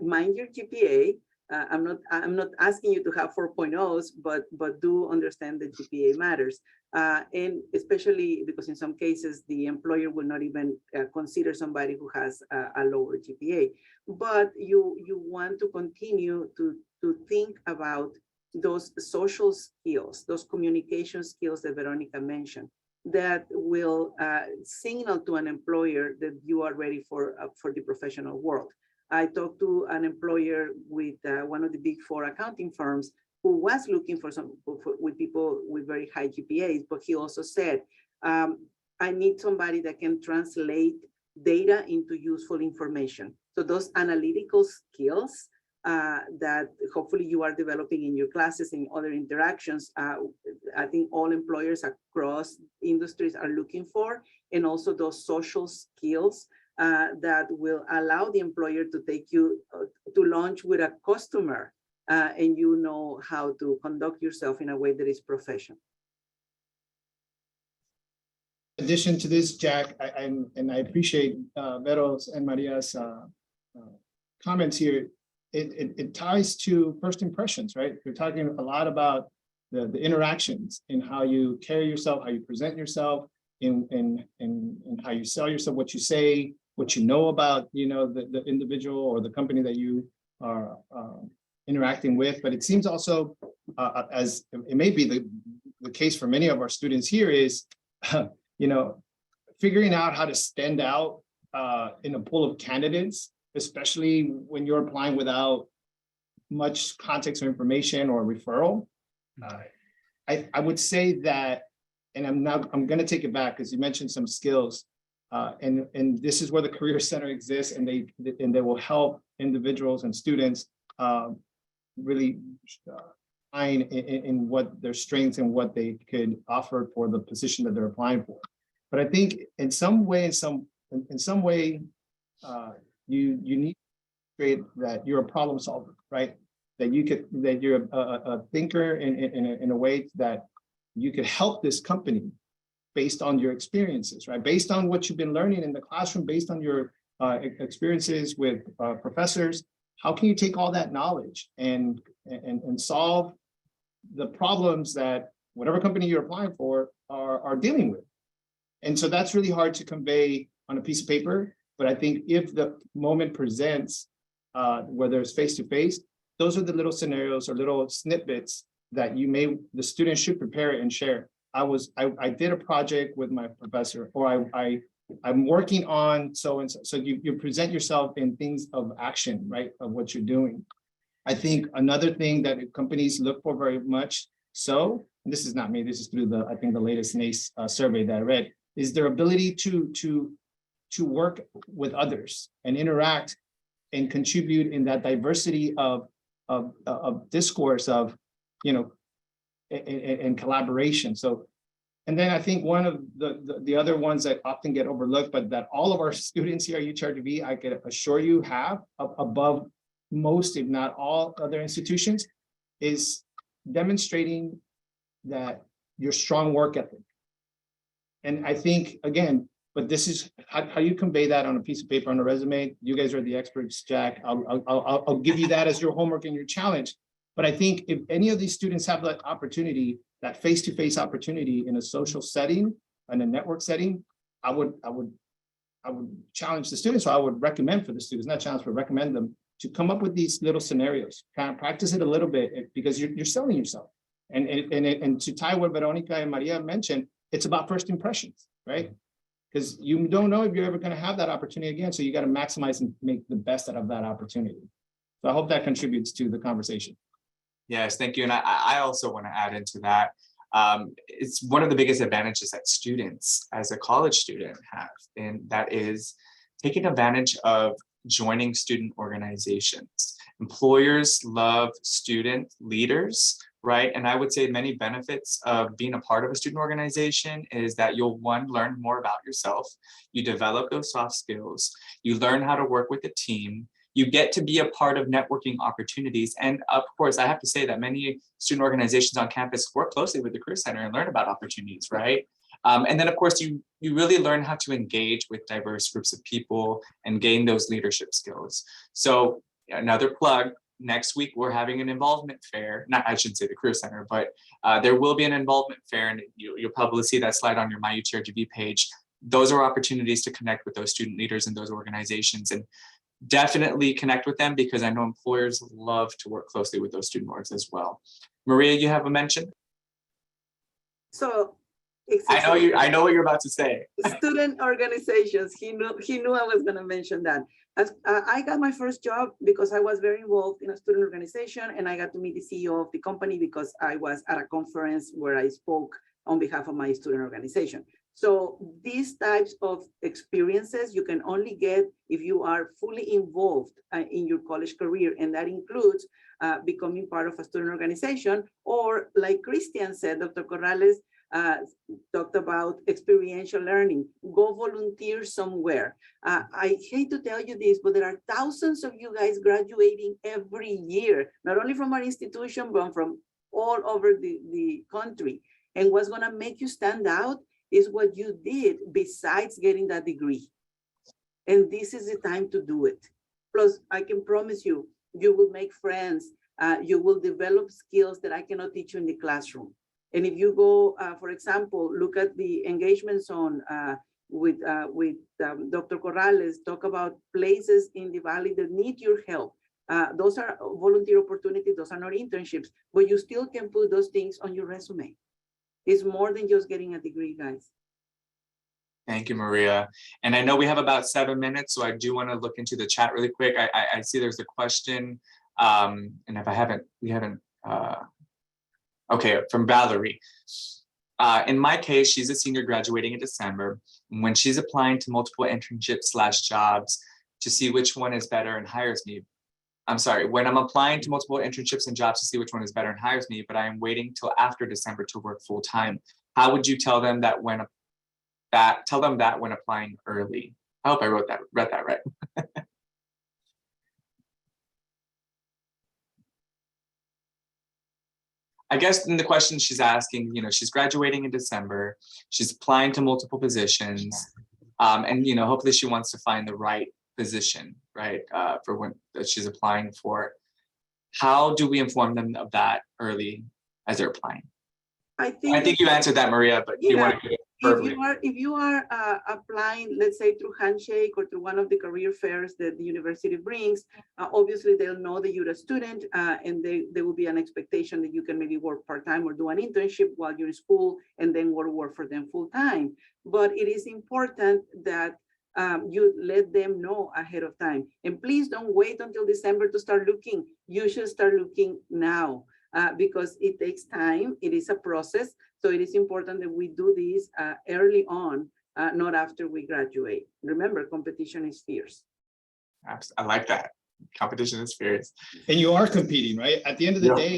Speaker 3: mind your GPA. I'm not asking you to have 4.0s, but do understand that GPA matters. And especially because in some cases, the employer will not even consider somebody who has a lower GPA. But you want to continue to think about those social skills, those communication skills that Veronica mentioned, that will signal to an employer that you are ready for the professional world. I talked to an employer with one of the Big Four accounting firms who was looking for with people with very high GPAs, but he also said, I need somebody that can translate data into useful information. So those analytical skills that hopefully you are developing in your classes and other interactions, I think all employers across industries are looking for, and also those social skills that will allow the employer to take you to lunch with a customer and you know how to conduct yourself in a way that is professional.
Speaker 2: In addition to this, Jack, I appreciate Vero's and Maria's comments here. It ties to first impressions, right? We're talking a lot about the interactions and how you carry yourself, how you present yourself, and how you sell yourself, what you say, what you know about, the individual or the company that you are interacting with. But it seems also, as it may be the case for many of our students here, is figuring out how to stand out in a pool of candidates, especially when you're applying without much context or information or referral. I would say that, and I'm going to take it back because you mentioned some skills, and this is where the Career Center exists, and they will help individuals and students really find in what their strengths and what they could offer for the position that they're applying for. But I think in some way, you need to create that you're a problem solver, right? That you're a thinker in a way that you could help this company based on your experiences, right? Based on what you've been learning in the classroom, based on your experiences with professors. How can you take all that knowledge and solve the problems that whatever company you're applying for are dealing with. And so that's really hard to convey on a piece of paper. But I think if the moment presents, whether it's face-to-face, those are the little scenarios or little snippets that the student should prepare and share. I did a project with my professor, or I'm working on so-and-so. So you present yourself in things of action, right, of what you're doing. I think another thing that companies look for very much so, and this is not me, this is through I think the latest NACE survey that I read, is their ability to work with others and interact and contribute in that diversity of discourse of, and collaboration. So, and then I think one of the other ones that often get overlooked, but that all of our students here at UTRGV, I can assure you have above most, if not all other institutions, is demonstrating that your strong work ethic. And I think, again, but this is how you convey that on a piece of paper, on a resume. You guys are the experts, Jack. I'll give you that as your homework and your challenge. But I think if any of these students have that opportunity, that face-to-face opportunity in a social setting, in a network setting, I would challenge the students, or I would recommend for the students, not challenge, but recommend them to come up with these little scenarios, kind of practice it a little bit, because you're selling yourself. And to tie what Veronica and Maria mentioned, it's about first impressions, right? Because you don't know if you're ever going to have that opportunity again. So you got to maximize and make the best out of that opportunity. So I hope that contributes to the conversation.
Speaker 1: Yes, thank you. And I also want to add into that. It's one of the biggest advantages that students as a college student have, and that is taking advantage of joining student organizations. Employers love student leaders, right? And I would say many benefits of being a part of a student organization is that you'll, one, learn more about yourself. You develop those soft skills. You learn how to work with a team. You get to be a part of networking opportunities. And of course, I have to say that many student organizations on campus work closely with the Career Center and learn about opportunities, right? And then of course, you really learn how to engage with diverse groups of people and gain those leadership skills. So another plug, next week, we're having an involvement fair. I shouldn't say the Career Center, but there will be an involvement fair, and you'll probably see that slide on your My UTRGV page. Those are opportunities to connect with those student leaders in those organizations, and definitely connect with them, because I know employers love to work closely with those student orgs as well. Maria, you have a mention?
Speaker 3: So
Speaker 1: I know what you're about to say.
Speaker 3: Student organizations, he knew I was going to mention that. I got my first job because I was very involved in a student organization, and I got to meet the CEO of the company because I was at a conference where I spoke on behalf of my student organization. So these types of experiences you can only get if you are fully involved in your college career, and that includes becoming part of a student organization, or like Christian said, Dr. Corrales talked about experiential learning. Go volunteer somewhere. I hate to tell you this, but there are thousands of you guys graduating every year, not only from our institution, but from all over the country. And what's going to make you stand out is what you did besides getting that degree. And this is the time to do it. Plus, I can promise you, you will make friends. You will develop skills that I cannot teach you in the classroom. And if you go, for example, look at the engagements on with Dr. Corrales, talk about places in the Valley that need your help. Those are volunteer opportunities. Those are not internships, but you still can put those things on your resume. It's more than just getting a degree, guys.
Speaker 1: Thank you, Maria. And I know we have about 7 minutes, so I do want to look into the chat really quick. I see there's a question, and if we haven't, okay, from Valerie. In my case, she's a senior graduating in December. When she's applying to multiple internships/jobs to see which one is better and hires me. I'm sorry, when I'm applying to multiple internships and jobs to see which one is better and hires me, but I am waiting till after December to work full time. How would you tell them that when applying early? I hope I read that right. I guess in the question she's asking, she's graduating in December, she's applying to multiple positions, and hopefully she wants to find the right position, right, for when she's applying for. How do we inform them of that early as they're applying?
Speaker 3: I
Speaker 1: I think you answered that, Maria, but you
Speaker 3: Yeah.
Speaker 1: want to do it verbally.
Speaker 3: If you are applying, let's say through Handshake or through one of the career fairs that the university brings, obviously they'll know that you're a student, and there will be an expectation that you can maybe work part-time or do an internship while you're in school and then work for them full-time. But it is important that you let them know ahead of time. And please don't wait until December to start looking. You should start looking now. Because it takes time, it is a process. So it is important that we do this early on, not after we graduate. Remember, competition is fierce.
Speaker 1: I like that. Competition is fierce.
Speaker 2: And you are competing, right? At the end of the
Speaker 1: Yeah.
Speaker 2: day,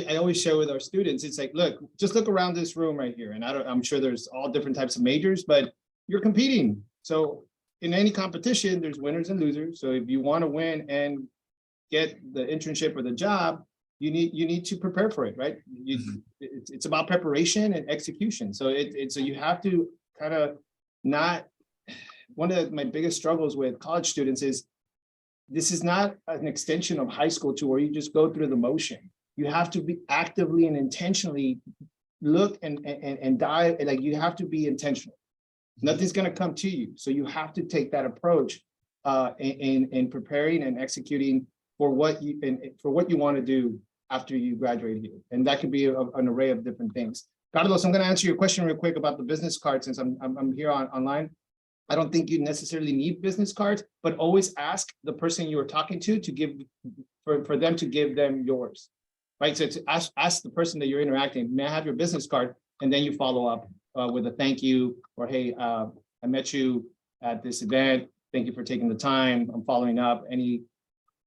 Speaker 2: I always share with our students, it's like, look, just look around this room right here. And I'm sure there's all different types of majors, but you're competing. So in any competition, there's winners and losers. So if you want to win and get the internship or the job, you need to prepare for it, right? It's about preparation and execution. So so you have to kind of not. One of my biggest struggles with college students is this is not an extension of high school to where you just go through the motion. You have to be actively and intentionally look and dive. Like you have to be intentional. Nothing's going to come to you. So you have to take that approach in preparing and executing for what you want to do after you graduate here. And that could be an array of different things. Carlos, I'm going to answer your question real quick about the business card since I'm here online. I don't think you necessarily need business cards, but always ask the person you are talking to give for them to give them yours, right? So to ask the person that you're interacting, may I have your business card? And then you follow up with a thank you or, hey, I met you at this event. Thank you for taking the time. I'm following up.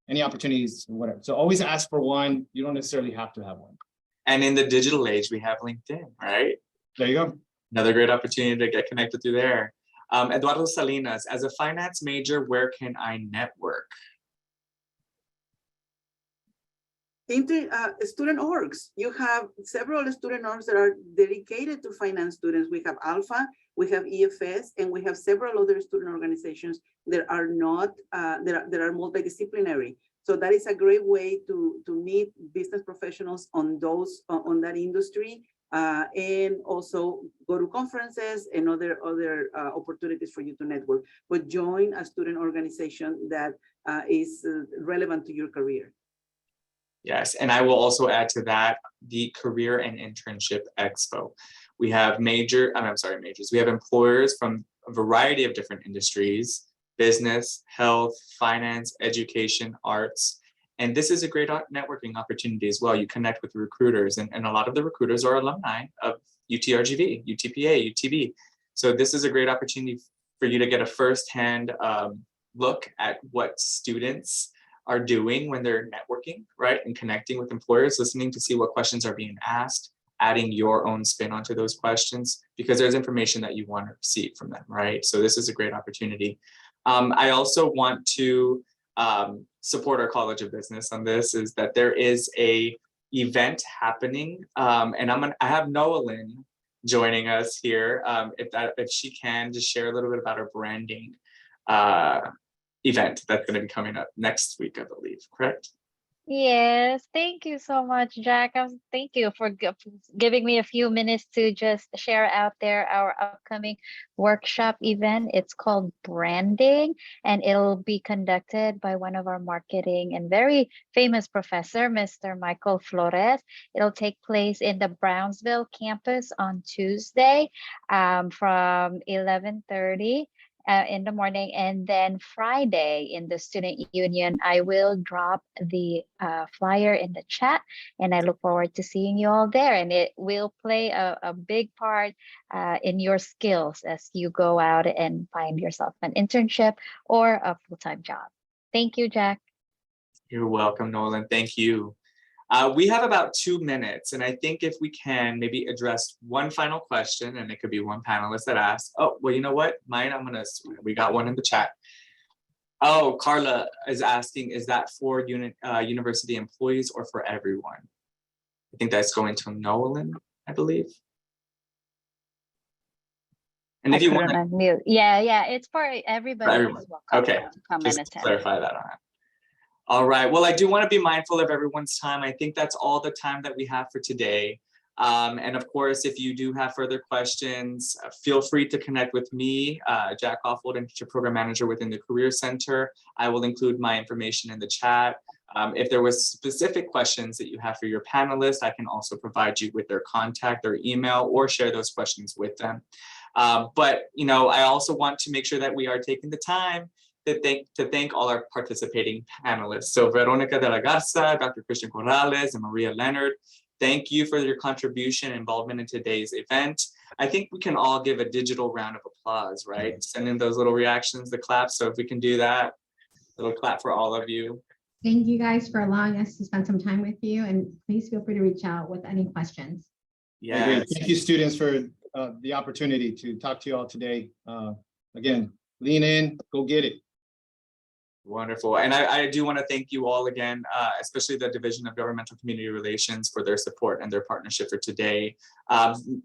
Speaker 2: Any opportunities, whatever. So always ask for one. You don't necessarily have to have one.
Speaker 1: And in the digital age, we have LinkedIn, right?
Speaker 2: There you go.
Speaker 1: Another great opportunity to get connected through there. Eduardo Salinas, as a finance major, where can I network?
Speaker 3: Student orgs. You have several student orgs that are dedicated to finance students. We have Alpha, we have EFS, and we have several other student organizations that are not that are multidisciplinary. So that is a great way to meet business professionals on that industry, and also go to conferences and other opportunities for you to network. But join a student organization that is relevant to your career.
Speaker 1: Yes, and I will also add to that the Career and Internship Expo. We have majors. We have employers from a variety of different industries: business, health, finance, education, arts. And this is a great networking opportunity as well. You connect with recruiters, and a lot of the recruiters are alumni of UTRGV, UTPA, UTB. So this is a great opportunity for you to get a firsthand look at what students are doing when they're networking, right? And connecting with employers, listening to see what questions are being asked, adding your own spin onto those questions, because there's information that you want to receive from them, right? So this is a great opportunity. I also want to support our College of Business on this, is that there is a event happening, and I have Noelyn joining us here. If she can just share a little bit about our branding event that's going to be coming up next week, I believe, correct?
Speaker 5: Yes, thank you so much, Jack. Thank you for giving me a few minutes to just share out there our upcoming workshop event. It's called Branding, and it'll be conducted by one of our marketing and very famous professor, Mr. Michael Flores. It'll take place in the Brownsville campus on Tuesday from 11:30. In the morning, and then Friday in the student union, I will drop the flyer in the chat, and I look forward to seeing you all there. And it will play a big part in your skills as you go out and find yourself an internship or a full-time job. Thank you, Jack.
Speaker 1: You're welcome, Noelyn. Thank you. We have about 2 minutes, and I think if we can maybe address one final question, and it could be one panelist that asks, oh, well, you know what, mine, we got one in the chat. Oh, Carla is asking, is that for university employees or for everyone? I think that's going to Noelyn, I believe. And if you want to
Speaker 5: unmute. Yeah, it's for everybody.
Speaker 1: For everyone. Okay,
Speaker 5: to come
Speaker 1: just
Speaker 5: and attend.
Speaker 1: clarify that on it. All right, well, I do want to be mindful of everyone's time. I think that's all the time that we have for today. And of course, if you do have further questions, feel free to connect with me, Jack Offold, Internship Program Manager within the Career Center. I will include my information in the chat. If there was specific questions that you have for your panelists, I can also provide you with their contact, their email, or share those questions with them. But I also want to make sure that we are taking the time to thank all our participating panelists. So Veronica de la Garza, Dr. Christian Corrales, and Maria Leonard, thank you for your contribution and involvement in today's event. I think we can all give a digital round of applause, right? Send in those little reactions, the claps. So if we can do that, a little clap for all of you.
Speaker 4: Thank you guys for allowing us to spend some time with you, and please feel free to reach out with any questions.
Speaker 1: Yes.
Speaker 2: Thank you, students, for the opportunity to talk to you all today. Again, lean in, go get it.
Speaker 1: Wonderful. And I do want to thank you all again, especially the Division of Governmental Community Relations for their support and their partnership for today.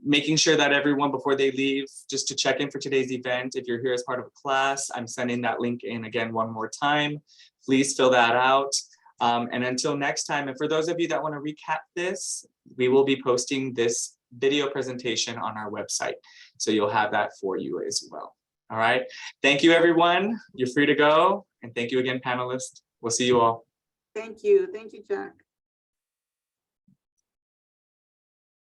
Speaker 1: Making sure that everyone, before they leave, just to check in for today's event, if you're here as part of a class, I'm sending that link in again one more time. Please fill that out. And until next time, and for those of you that want to recap this, we will be posting this video presentation on our website. So you'll have that for you as well. All right. Thank you, everyone. You're free to go. And thank you again, panelists. We'll see you all.
Speaker 3: Thank you. Thank you, Jack.